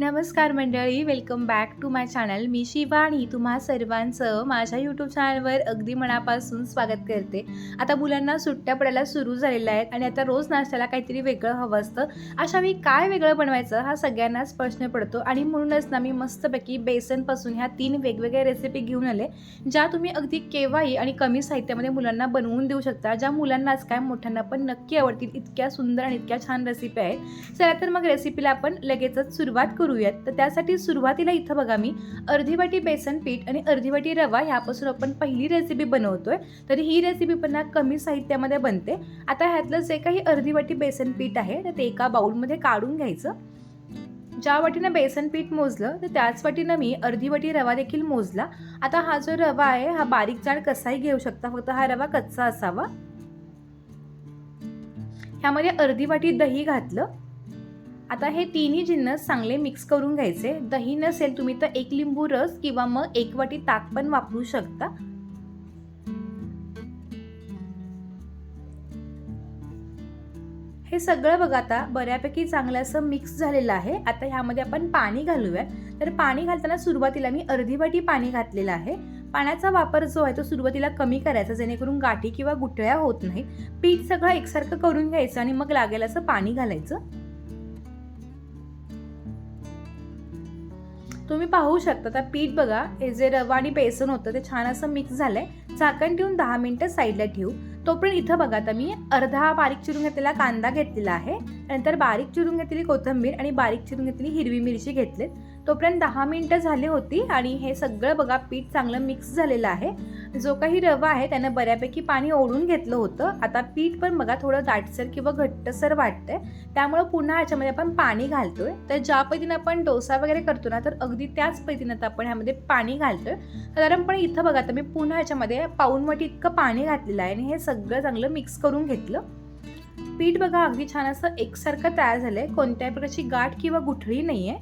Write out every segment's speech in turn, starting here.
नमस्कार मंडळी, welcome back to my channel. मी शिवानी तुम्हा सर्वांचं माझ्या यूट्यूब चॅनलवर अगदी मनापासून स्वागत करते. आता मुलांना सुट्ट्या पडायला सुरू झालेल्या आहेत आणि आता रोज नाश्त्याला काहीतरी वेगळं हवं असतं. अशा वेळी काय वेगळं बनवायचं हा सगळ्यांनाच प्रश्न पडतो आणि म्हणूनच ना मी मस्तपैकी बेसनपासून ह्या 3 वेगवेगळ्या रेसिपी घेऊन आले, ज्या तुम्ही अगदी केव्हाही आणि कमी साहित्यामध्ये मुलांना बनवून देऊ शकता. ज्या मुलांनाच काय मोठ्यांना पण नक्की आवडतील, इतक्या सुंदर आणि इतक्या छान रेसिपी आहेत. चला तर मग रेसिपीला आपण लगेचच सुरुवात करूयात. तर त्यासाठी सुरुवातीला इथं बघा मी अर्धी वाटी बेसन पीठ आणि अर्धी वाटी रवा ह्यापासून आपण पहिली रेसिपी बनवतोय. तर ही रेसिपी पण कमी साहित्यामध्ये बनते. आता ह्यातलं जे काही अर्धी वाटी बेसन पीठ आहे तर ते एका बाउलमध्ये काढून घ्यायचं. ज्या वाटीनं बेसन पीठ मोजलं तर त्याच वाटीनं मी अर्धी वाटी रवा देखील मोजला. आता हा जो रवा आहे हा बारीक जाड कसाही घेऊ शकता, फक्त हा रवा कच्चा असावा. ह्यामध्ये अर्धी वाटी दही घातलं. आता हे तिन्ही जिन्नस चांगले मिक्स करून घ्यायचे. दही नसेल तुम्ही तर 1 लिंबू रस किंवा मग 1 वाटी ताक पण वापरू शकता. हे सगळं बघा आता बऱ्यापैकी चांगलं असं मिक्स झालेलं आहे. आता ह्यामध्ये आपण पाणी घालूया. तर पाणी घालताना सुरुवातीला मी अर्धी वाटी पाणी घातलेलं आहे. पाण्याचा वापर जो आहे तो सुरुवातीला कमी करायचा, जेणेकरून गाठी किंवा गुठळ्या होत नाहीत. पीठ सगळं एकसारखं करून घ्यायचं आणि मग लागेल असं पाणी घालायचं. तुम्ही पाहू शकता तर पीठ बघा, हे जे रवा आणि बेसन होतं ते छान असं मिक्स झालंय. झाकण ठेवून 10 मिनिटं साईडला ठेवू. तोपर्यंत इथं बघा आता मी अर्धा बारीक चिरून घेतलेला कांदा घेतलेला आहे. नंतर बारीक चिरून घेतलेली कोथिंबीर आणि बारीक चिरून घेतलेली हिरवी मिरची घेतलीत. तोपर्यंत 10 मिनिटं झाली होती आणि हे सगळं बघा पीठ चांगलं मिक्स झालेलं आहे. जो काही रवा आहे त्यानं बऱ्यापैकी पाणी ओढून घेतलं होतं. आता पीठ पण बघा थोडं दाटसर किंवा घट्टसर वाटतंय, त्यामुळे पुन्हा ह्याच्यामध्ये आपण पाणी घालतोय. तर ज्या पद्धतीने आपण डोसा वगैरे करतो ना, तर अगदी त्याच पद्धतीने आपण ह्यामध्ये पाणी घालतोय. साधारणपणे इथं बघा तर मी पुन्हा ह्याच्यामध्ये पाऊण वाटी इतकं पाणी घातलेलं आहे आणि हे सगळं चांगलं मिक्स करून घेतलं. पीठ बघा अगदी छान असं एकसारखं तयार झालंय, कोणत्याही प्रकारची गाठ किंवा गुठळी नाहीये.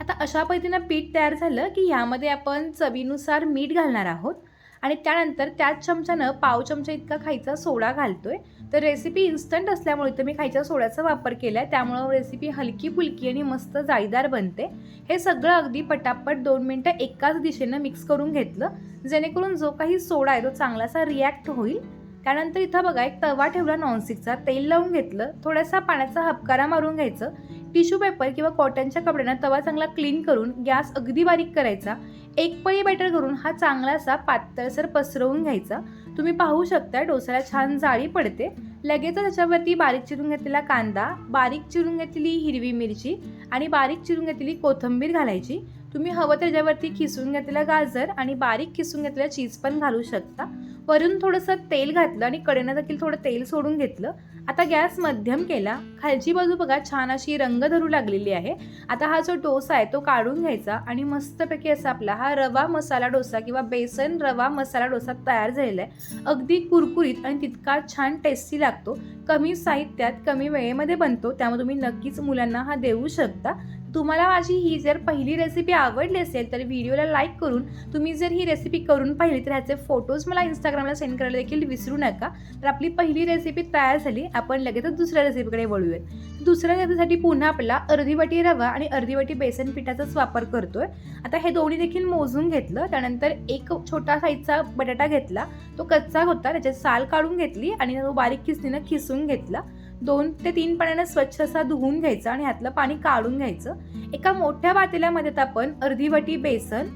आता अशा पद्धतीनं पीठ तयार झालं की ह्यामध्ये आपण चवीनुसार मीठ घालणार आहोत आणि त्यानंतर त्याच चमच्यानं पाव चमचा इतका खायचा सोडा घालतोय. तर रेसिपी इन्स्टंट असल्यामुळे तर मी खायच्या सोड्याचा वापर केला आहे, त्यामुळं रेसिपी हलकी फुलकी आणि मस्त जाळीदार बनते. हे सगळं अगदी पटापट 2 मिनिटं एकाच दिशेनं मिक्स करून घेतलं, जेणेकरून जो काही सोडा आहे तो चांगलासा रिॲक्ट होईल. त्यानंतर इथं बघा एक तवा ठेवला नॉनस्टिकचा, तेल लावून घेतलं, थोडासा पाण्याचा हबकारा मारून घ्यायचं. टिश्यू पेपर किंवा कॉटनच्या कपड्यानं तवा चांगला क्लीन करून गॅस अगदी बारीक करायचा. एक पळी बॅटर करून हा चांगलासा पातळसर पसरवून घ्यायचा. तुम्ही पाहू शकता डोस्याला छान जाळी पडते. लगेचच त्याच्यावरती बारीक चिरून घेतलेला कांदा, बारीक चिरून घेतलेली हिरवी मिरची आणि बारीक चिरून घेतलेली कोथिंबीर घालायची. तुम्ही हवं त्याच्यावरती खिसून घेतलेलं गाजर आणि बारीक खिसून घेतलेलं चीज पण घालू शकता. वरून थोडंसं तेल घातलं आणि कडेनं देखील थोडं तेल सोडून घेतलं. आता गॅस मध्यम केला. खालची बाजू बघा छान अशी रंग धरू लागलेली आहे. आता हा जो डोसा आहे तो काढून घ्यायचा आणि मस्तपैकी असा आपला हा रवा मसाला डोसा किंवा बेसन रवा मसाला डोसा तयार झालेला आहे. अगदी कुरकुरीत आणि तितका छान टेस्टी लागतो. कमी साहित्यात कमी वेळेमध्ये बनतो, त्यामुळे तुम्ही नक्कीच मुलांना हा देऊ शकता. तुम्हाला माझी ही जर पहिली रेसिपी आवडली असेल तर व्हिडिओला लाईक करून तुम्ही जर ही रेसिपी करून पाहिली तर ह्याचे फोटोज मला इंस्टाग्रामला सेंड करायला देखील विसरू नका. तर आपली पहिली रेसिपी तयार झाली. आपण लगेचच दुसऱ्या रेसिपीकडे वळूयात. दुसऱ्या रेसिपीसाठी पुन्हा आपला अर्धी वाटी रवा आणि अर्धी वाटी बेसन पिठाचाच वापर करतोय. आता हे दोन्ही देखील मोजून घेतलं. त्यानंतर एक छोटा साईजचा बटाटा घेतला, तो कच्चा होता, त्याची साल काढून घेतली आणि तो बारीक खिसणीनं खिसून घेतला. 2 ते 3 पाण्यानं स्वच्छ असा धुवून घ्यायचा आणि ह्यातलं पाणी काढून घ्यायचं. एका मोठ्या पातेल्यामध्ये आपण अर्धी वाटी बेसन,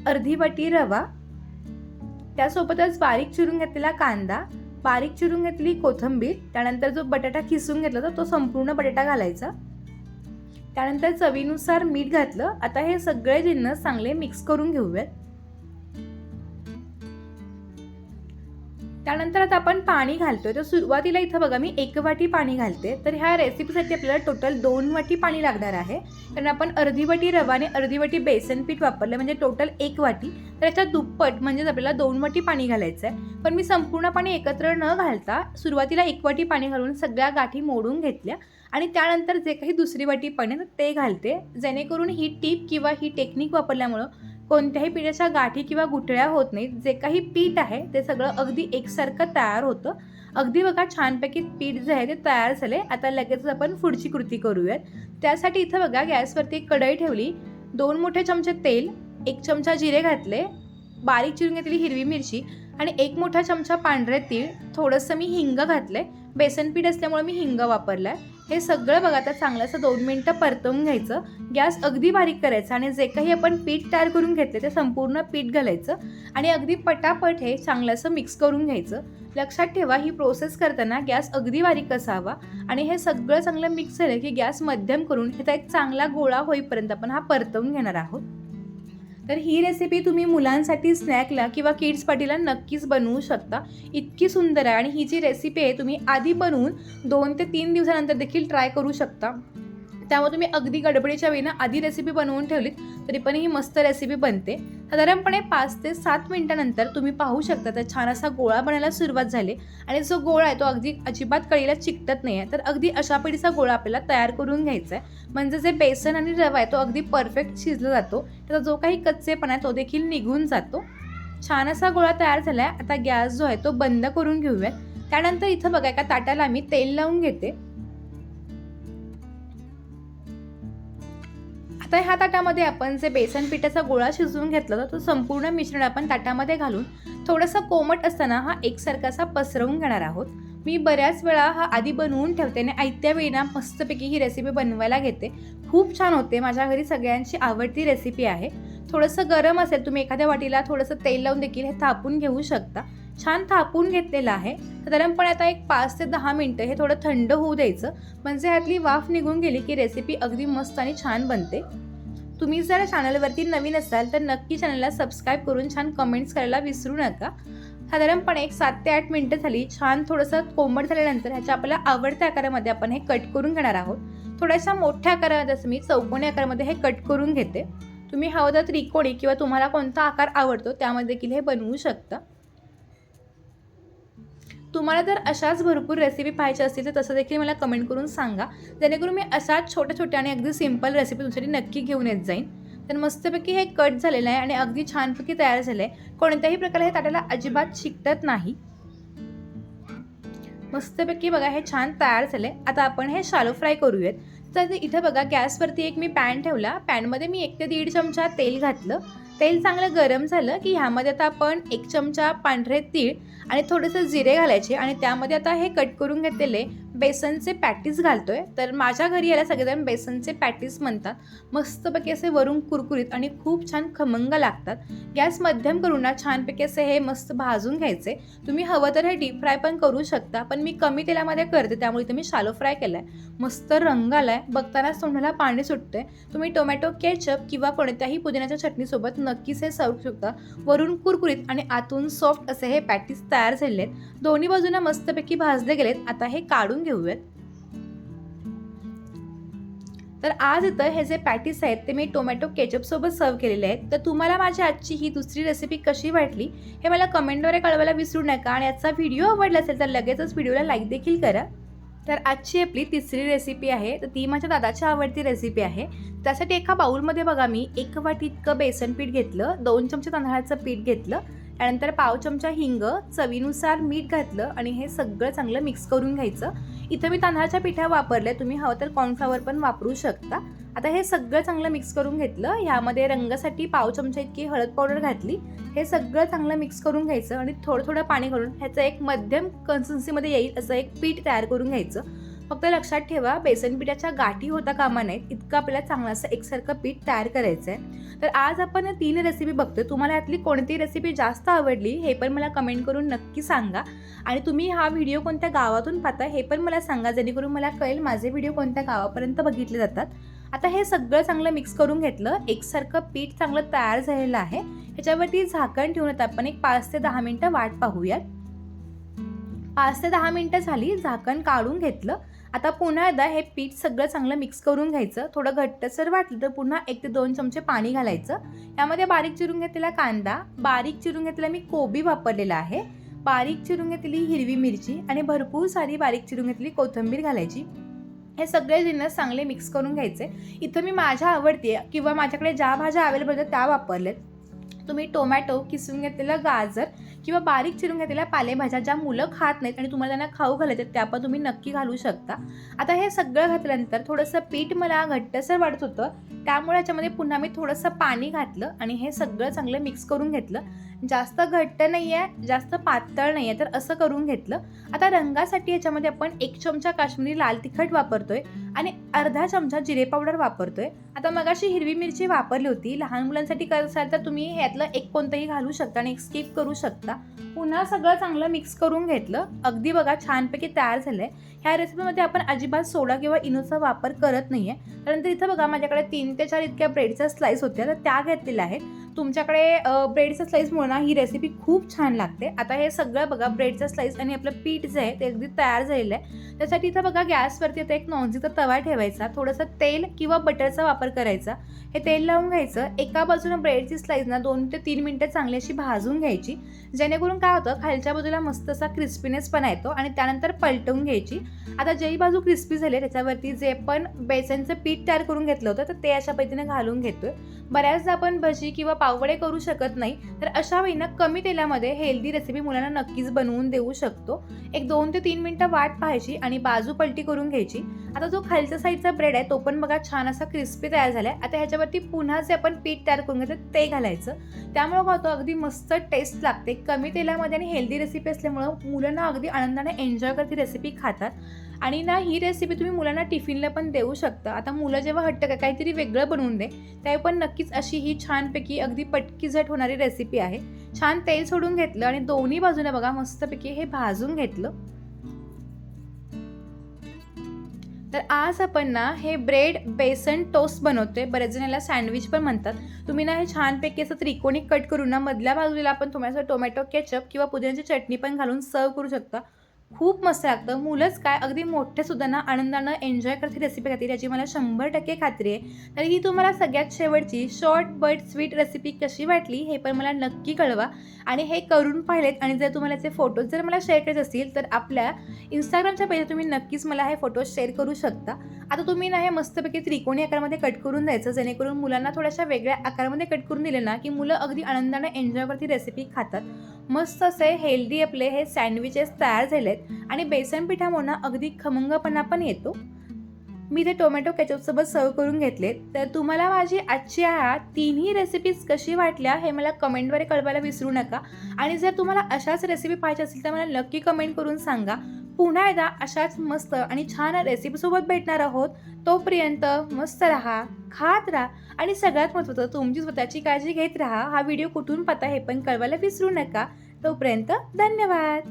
अर्धी वाटी रवा, त्यासोबतच बारीक चिरून घेतलेला कांदा, बारीक चिरून घेतलेली कोथिंबीर, त्यानंतर जो बटाटा खिसून घेतला होता तो संपूर्ण बटाटा घालायचा. त्यानंतर चवीनुसार मीठ घातलं. आता हे सगळे जिन्नस चांगले मिक्स करून घेऊयात. त्यानंतर आता आपण पाणी घालतोय. तर सुरुवातीला इथं बघा मी 1 वाटी पाणी घालते. तर ह्या रेसिपीसाठी आपल्याला टोटल 2 वाटी पाणी लागणार आहे, कारण आपण अर्धी वाटी रवा आणि अर्धी वाटी बेसन पीठ वापरलं, म्हणजे टोटल 1 वाटी. तर याच्या दुप्पट म्हणजेच आपल्याला 2 वाटी पाणी घालायचं आहे. पण मी संपूर्ण पाणी एकत्र न घालता सुरुवातीला 1 वाटी पाणी घालून सगळ्या गाठी मोडून घेतल्या आणि त्यानंतर जे काही दुसरी वाटी पाणी ते घालते, जेणेकरून ही टीप किंवा ही टेक्निक वापरल्यामुळं कोणत्याही पिठाच्या गाठी किंवा गुठळ्या होत नाहीत. जे काही पीठ आहे ते सगळं अगदी एकसारखं तयार होतं. अगदी बघा छानपैकी पीठ जे आहे ते तयार झाले. आता लगेच आपण पुढची कृती करूयात. त्यासाठी इथं बघा गॅसवरती एक कढई ठेवली, 2 मोठे चमचे तेल, 1 चमचा जिरे घातले, बारीक चिरून घेतलेली हिरवी मिरची आणि 1 मोठा चमचा पांढरे तीळ, थोडंसं मी हिंग घातले. बेसन पीठ असल्यामुळे मी हिंग वापरला आहे. हे सगळं बघा आता चांगलं असं 2 मिनटं परतवून घ्यायचं. गॅस अगदी बारीक करायचा आणि जे काही आपण पीठ तयार करून घेतले ते संपूर्ण पीठ घालायचं आणि अगदी पटापट हे चांगलं असं मिक्स करून घ्यायचं. लक्षात ठेवा ही प्रोसेस करताना गॅस अगदी बारीक असावा आणि हे सगळं चांगलं मिक्स झालं की गॅस मध्यम करून ह्याचा एक चांगला गोळा होईपर्यंत आपण हा परतवून घेणार आहोत. तर ही रेसिपी तुम्ही मुलांसाठी स्नॅकला किंवा किड्स पार्टीला नक्कीच बनवू शकता. इतकी सुंदर आहे आणि ही जी रेसिपी आहे तुम्ही आधी बनवून 2 ते 3 दिवसानंतर देखील ट्राय करू शकता. त्यामुळे तुम्ही अगदी गडबडीच्या वेळेनं आधी रेसिपी बनवून ठेवलीत तरी पण ही मस्त रेसिपी बनते. साधारणपणे 5 ते 7 मिनिटांनंतर तुम्ही पाहू शकता तर छान असा गोळा बनायला सुरुवात झाली आणि जो गोळा आहे तो अगदी अजिबात कढईला चिकटत नाही आहे. तर अगदी अशा पद्धतीचा गोळा आपल्याला तयार करून घ्यायचा आहे. म्हणजे जे बेसन आणि रवा आहे तो अगदी परफेक्ट शिजला जातो. त्याचा जो काही कच्चेपणा आहे तो देखील निघून जातो. छान असा गोळा तयार झाला आहे. आता गॅस जो आहे तो बंद करून घेऊयात. त्यानंतर इथं बघा एका ताटाला मी तेल लावून घेते. आता ह्या ताटामध्ये आपण जे बेसन पिठाचा गोळा शिजवून घेतला होता तो संपूर्ण मिश्रण आपण ताटामध्ये घालून थोडंसं कोमट असताना हा एकसारखा असा पसरवून घेणार आहोत. मी बऱ्याच वेळा हा आधी बनवून ठेवते आणि आयत्या वेळेला मस्तपैकी ही रेसिपी बनवायला घेते. खूप छान होते. माझ्या घरी सगळ्यांची आवडती रेसिपी आहे. थोडंसं गरम असेल तुम्ही एखाद्या वाटीला थोडंसं तेल लावून देखील हे थापून घेऊ शकता. छान थापून घेतलेलं आहे. साधारणपणे आता एक 5 ते 10 मिनटं हे थोडं थंड होऊ द्यायचं. म्हणजे ह्यातली वाफ निघून गेली की रेसिपी अगदी मस्त आणि छान बनते. तुम्ही जर चॅनलवरती नवीन असाल तर नक्की चॅनलला सबस्क्राईब करून छान कमेंट्स करायला विसरू नका. साधारणपणे एक 7 ते 8 मिनटं झाली. छान थोडंसं कोमट झाल्यानंतर ह्याच्या आपल्याला आवडत्या आकारामध्ये आपण हे कट करून घेणार आहोत. थोड्याशा मोठ्या आकारामध्ये जसं मी चौकोनी आकारामध्ये हे कट करून घेते. तुम्ही हवं तर त्रिकोणी किंवा तुम्हाला कोणता आकार आवडतो त्यामध्ये देखील हे बनवू शकता. तुम्हाला जर अशाच भरपूर रेसिपी पाहायच्या असतील तर तसं देखील मला कमेंट करून सांगा. जेणेकरून मी अशाच छोट्या छोट्या आणि अगदी सिंपल रेसिपी तुमच्यासाठी नक्की घेऊन येत जाईन. तर मस्तपैकी हे कट झालेलं आहे आणि अगदी छानपैकी तयार झालं आहे. कोणत्याही प्रकारे हे ताटाला अजिबात चिकटत नाही. मस्तपैकी बघा हे छान तयार झाले. आता आपण हे शालो फ्राय करूयात. तर इथं बघा गॅसवरती एक मी पॅन ठेवला. पॅनमध्ये मी 1 ते 1.5 चमचा तेल घातलं. तेल चांगलं गरम झालं की ह्यामध्ये आता आपण 1 चमचा पांढरे तीळ आणि थोडंसं जिरे घालायचे आणि त्यामध्ये आता हे कट करून घेतलेले बेसनचे पॅटीस घालतोय. तर माझ्या घरी याला सगळेजण बेसनचे पॅटीस म्हणतात. मस्तपैकी असे वरून कुरकुरीत आणि खूप छान खमंग लागतात. गॅस मध्यम करून ना छानपैकी असे हे मस्त भाजून घ्यायचे. तुम्ही हवं तर हे डीप फ्राय पण करू शकता पण मी कमी तेलामध्ये करते त्यामुळे इथे मी शालो फ्राय केलाय. मस्त रंग आलाय. बघतानाच तोंडाला पाणी सुटते. तुम्ही टोमॅटो केचप किंवा कोणत्याही पुदिन्याच्या चटणीसोबत नक्कीच हे सर्व शकता. वरून कुरकुरीत आणि आतून सॉफ्ट असे हे पॅटीस तयार झालेले आहेत. दोन्ही बाजूंना मस्तपैकी भाजले गेलेत. आता हे काढून घेऊयात. तर आज इथं हे जे पॅटीस आहेत ते मी टोमॅटो केचप सोबत सर्व केलेले आहेत. तर तुम्हाला माझी आजची ही दुसरी रेसिपी कशी वाटली हे मला कमेंटद्वारे कळवायला विसरू नका आणि आजचा व्हिडिओ आवडला असेल तर लगेचच व्हिडिओला लाईक देखील करा. तर आजची आपली तिसरी रेसिपी आहे. तर ती माझ्या दादाची आवडती रेसिपी आहे. त्यासाठी एका बाउलमध्ये बघा मी 1 वाटी इतकं बेसन पीठ घेतलं, 2 चमचे तांदळाचं पीठ घेतलं, त्यानंतर पाव चमचा हिंग, चवीनुसार मीठ घातलं आणि हे सगळं चांगलं मिक्स करून घ्यायचं. इथं मी तांदळाच्या पिठा वापरले. तुम्ही हवं तर कॉर्नफ्लॉवर पण वापरू शकता. आता हे सगळं चांगलं मिक्स करून घेतलं. ह्यामध्ये रंगासाठी पाव चमचा इतकी हळद पावडर घातली. हे सगळं चांगलं मिक्स करून घ्यायचं आणि थोडं थोडं पाणी घालून ह्याचं एक मध्यम कन्सिस्टन्सीमध्ये येईल असं एक पीठ तयार करून घ्यायचं. फक्त लक्षात ठेवा बेसन पिठाच्या गाठी होता कामा नाहीत. इतकं आपल्याला चांगलं असं एकसारखं पीठ तयार करायचं आहे. तर आज आपण 3 रेसिपी बघतोय. तुम्हाला यातली कोणती रेसिपी जास्त आवडली हे पण मला कमेंट करून नक्की सांगा. आणि तुम्ही हा व्हिडिओ कोणत्या गावातून पाहता हे पण मला सांगा जेणेकरून मला कळेल माझे व्हिडिओ कोणत्या गावापर्यंत बघितले जातात. आता हे सगळं चांगलं मिक्स करून घेतलं. एकसारखं पीठ चांगलं तयार झालेलं आहे. ह्याच्यावरती झाकण ठेवून आता आपण एक 5 ते 10 मिनटं वाट पाहूयात. 5 ते 10 मिनटं झाली. झाकण काढून घेतलं. आता पुन्हा एकदा हे पीठ सगळं चांगलं मिक्स करून घ्यायचं. थोडं घट्टसर वाटलं तर पुन्हा 1 ते 2 चमचे पाणी घालायचं. यामध्ये बारीक चिरून घेतलेला कांदा, बारीक चिरून घेतलेला मी कोबी वापरलेला आहे, बारीक चिरून घेतलेली हिरवी मिरची आणि भरपूर सारी बारीक चिरून घेतलेली कोथिंबीर घालायची. हे सगळे जिन्नस चांगले मिक्स करून घ्यायचे. इथं मी माझ्या आवडते किंवा माझ्याकडे ज्या भाज्या अवेलेबल आहेत त्या वापरल्यात. तुम्ही टोमॅटो, किसून घेतलेलं गाजर किंवा बारीक चिरून घेतलेल्या पालेभाज्या ज्या मुलं खात नाहीत आणि तुम्हाला त्यांना खाऊ घालायचे त्या पण तुम्ही नक्की घालू शकता. आता हे सगळं घातल्यानंतर थोडंसं पीठ मला घट्टसर वाटत होतं, त्यामुळे याच्यामध्ये पुन्हा मी थोडंसं पाणी घातलं आणि हे सगळं चांगलं मिक्स करून घेतलं. जास्त घट्ट नाही आहे, जास्त पातळ नाही आहे, तर असं करून घेतलं. आता रंगासाठी याच्यामध्ये आपण 1 चमचा काश्मीरी लाल तिखट वापरतोय आणि अर्धा चमचा जिरे पावडर वापरतोय. आता मगाशी हिरवी मिरची वापरली होती. लहान मुलांसाठी कराल तर तुम्ही ह्यातलं एक कोणतंही घालू शकता आणि एक स्किप करू शकता. पुन्हा सगळं चांगलं मिक्स करून घेतलं. अगदी बघा छानपैकी तयार झालंय. ह्या रेसिपीमध्ये आपण अजिबात सोडा किंवा इनोचा वापर करत नाहीये. त्यानंतर इथं बघा माझ्याकडे 3 ते 4 इतक्या ब्रेडच्या स्लाइस होत्या, तर त्या घेतलेल्या आहेत. तुमच्याकडे ब्रेडच्या स्लाइसमुळे ना ही रेसिपी खूप छान लागते. आता हे सगळं बघा ब्रेडच्या स्लाइस आणि आपलं पीठ जे आहे ते अगदी तयार झालेलं आहे. त्यासाठी इथं बघा गॅसवरती आता एक नॉनस्टिकचा तवा ठेवायचा. थोडंसं तेल किंवा बटरचा वापर करायचा. हे तेल लावून घ्यायचं. एका बाजूने ब्रेडची स्लाइस ना 2 ते 3 मिनिटं चांगली अशी भाजून घ्यायची, जेणेकरून काय होतं खालच्या बाजूला मस्त असा क्रिस्पीनेसपणा येतो आणि त्यानंतर पलटवून घ्यायची. आता जी बाजू क्रिस्पी झाली त्याच्यावरती जे पण बेसनचं पीठ तयार करून घेतलं होतं तर ते अशा पद्धतीने घालून घेतोय. बऱ्याचदा आपण भजी किंवा पाववडे करू शकत नाही, तर अशा वेळी ना कमी तेलामध्ये हेल्दी रेसिपी मुलांना नक्कीच बनवून देऊ शकतो. एक 2 ते 3 मिनिटं वाट पाहायची आणि बाजू पलटी करून घ्यायची. आता जो खालच्या साईडचा ब्रेड आहे तो पण बघा छान असा क्रिस्पी तयार झालाय. आता ह्याच्यावरती पुन्हा जे आपण पीठ तयार करून घेतलं ते घालायचं. त्यामुळे काय होतं अगदी मस्त टेस्ट लागते. कमी तेलामध्ये आणि हेल्दी रेसिपी असल्यामुळं मुलांना अगदी आनंदाने एन्जॉय करत ही रेसिपी खातात. आणि ना ही रेसिपी तुम्ही मुलांना टिफिनला पण देऊ शकता. आता मुलं जेव्हा हट्ट काहीतरी वेगळं बनवून दे, त्यावेळी पण नक्कीच अशी ही छानपैकी अगदी पटकी झट होणारी रेसिपी आहे. छान तेल सोडून घेतलं आणि दोन्ही बाजूने बघा मस्तपैकी हे भाजून घेतलं. तर आज आपण ना हे ब्रेड बेसन टोस्ट बनवतोय. बरेच जण याला सँडविच पण म्हणतात. तुम्ही ना हे छानपैकी असं त्रिकोणी कट करून ना मधल्या बाजूला आपण थोडंसं टोमॅटो केचप किंवा पुदिन्याची चटणी पण घालून सर्व करू शकता. खूप मस्त लागतं. मुलंच काय अगदी मोठे सुद्धा ना आनंदानं एन्जॉय करते रेसिपी खातील याची मला 100% खात्री आहे. तर ही तुम्हाला सगळ्यात शेवटची शॉर्ट बट स्वीट रेसिपी कशी वाटली हे पण मला नक्की कळवा. आणि हे करून पाहिलेत आणि जर तुम्हाला याचे फोटोज जर मला शेअर करायचे असतील तर आपल्या इंस्टाग्रामच्या पेजवर तुम्ही नक्कीच मला हे फोटोज शेअर करू शकता. आता तुम्ही ना हे मस्तपैकी त्रिकोणी आकारामध्ये कट करून द्यायचं, जेणेकरून मुलांना थोड्याशा वेगळ्या आकारामध्ये कट करून दिले ना की मुलं अगदी आनंदाने एन्जॉय करती रेसिपी खातात. मस्त असे हेल्दी आपले हे सँडविचेस तयार झालेत आणि बेसन पिठामुळे ना अगदी खमंगपणा पण येतो. मी ते टोमॅटो केचपसोबत सर्व करून घेतलेत. तर तुम्हाला माझी आजची ह्या तिन्ही रेसिपीज कशी वाटल्या हे मला कमेंटद्वारे कळवायला विसरू नका. आणि जर तुम्हाला अशाच रेसिपी पाहिजे असेल तर मला नक्की कमेंट करून सांगा. पुन्हा एकदा अशाच मस्त आणि छान रेसिपीसोबत भेटणार आहोत. तोपर्यंत मस्त राहा, खात राहा आणि सगळ्यात महत्त्वाचं तुमची स्वतःची काळजी घेत राहा. हा व्हिडिओ कुठून पाहता हे पण कळवायला विसरू नका. तोपर्यंत धन्यवाद.